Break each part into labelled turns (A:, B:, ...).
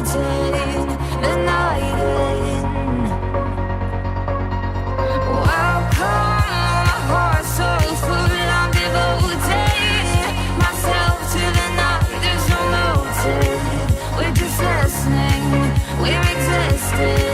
A: take the night in. Welcome, my heart so full, I'm devoting myself to the night. There's no motive, we're just listening, we're existing.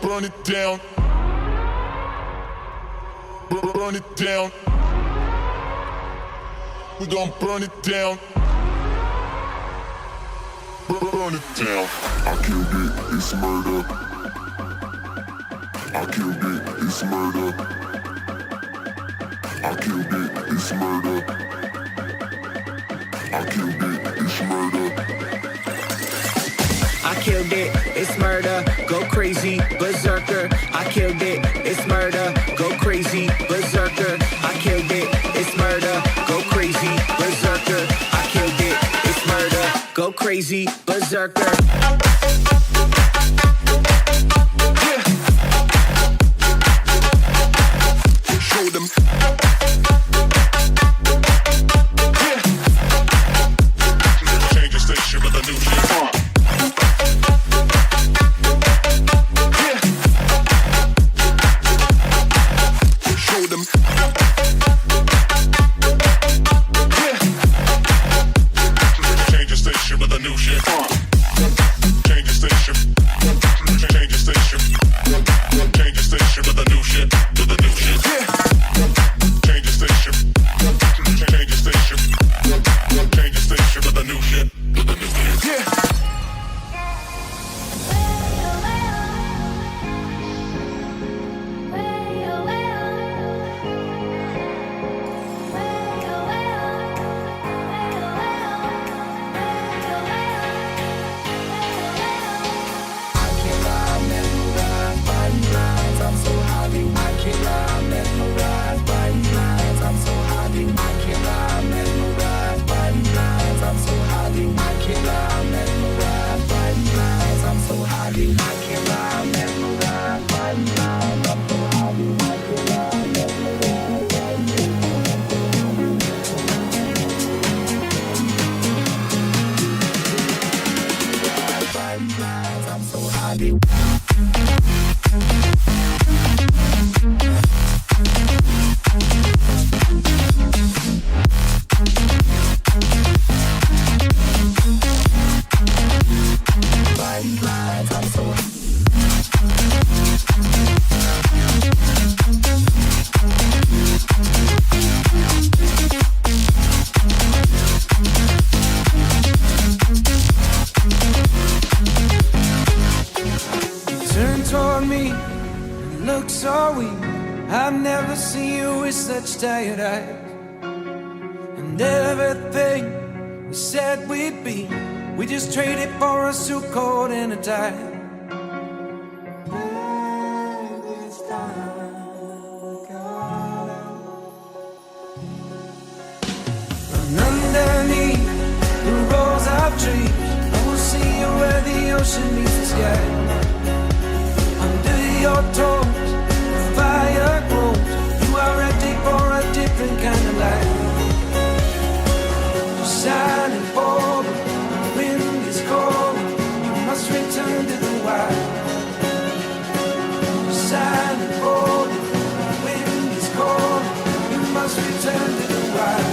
B: Burn it down. Burn it down. We gon' burn it down. Burn it down. I killed it, it's murder. I killed it, it's murder. I killed it, it's murder. I killed it, it's murder.
C: I killed it, it's murder, go crazy, berserker. I killed it, it's murder, go crazy, berserker. I killed it, it's murder, go crazy, berserker. I killed it, it's murder, go crazy, berserker.
B: Show them. Change the station with a new shit. Show them. Change the station with a new shit. Change
C: look so weak. I've never seen you with such tired eyes. And everything we said we'd be, we just traded for a suit coat and a tie. And underneath the rows of trees, I will see you where the ocean meets the sky. Under your toes, the fire grows. You are ready for a different kind of life. Shining forward, the wind is cold. You must return to the wild. Shining forward, the wind is cold. You must return to the wild.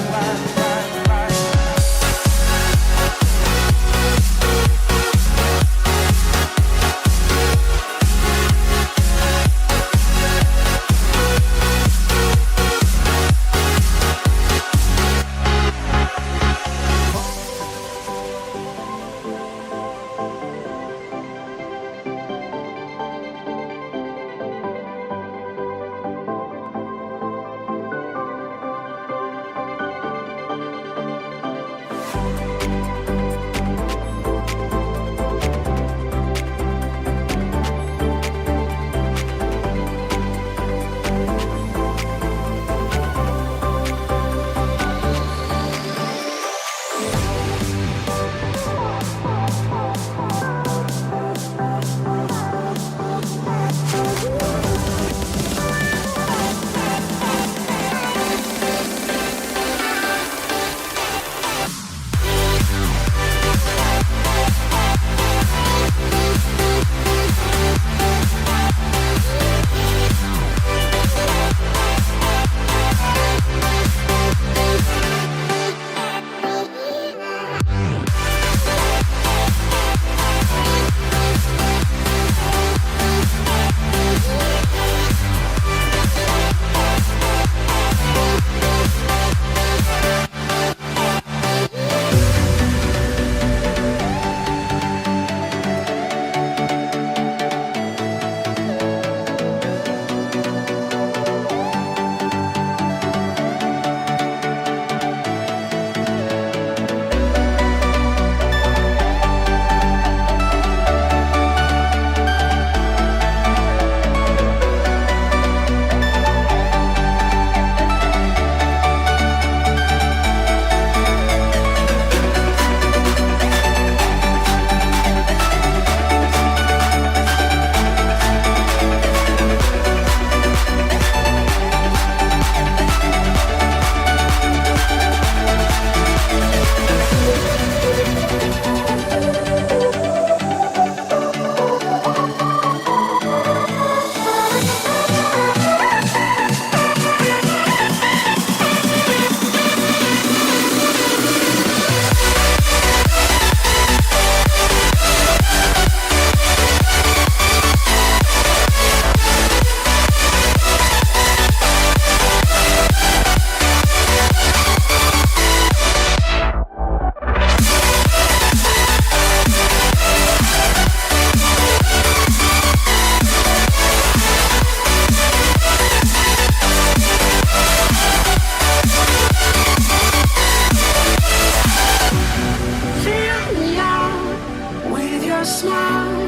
A: Smile,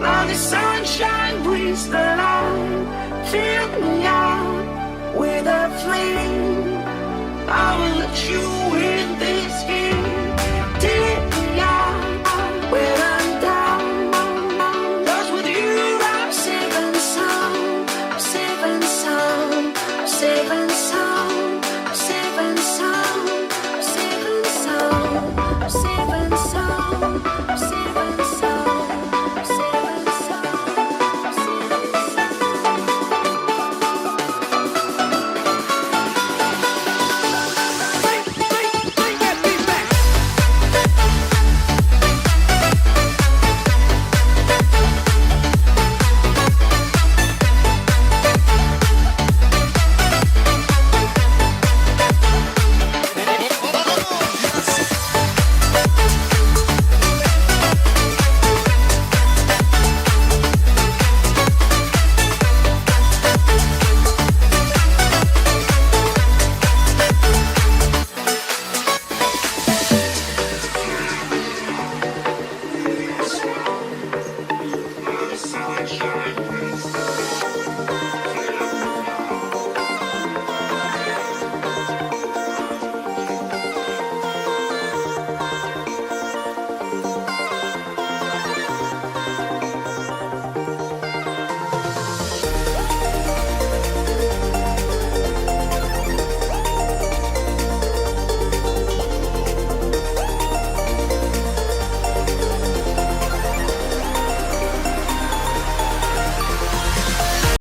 A: while the sunshine brings the light. Feel me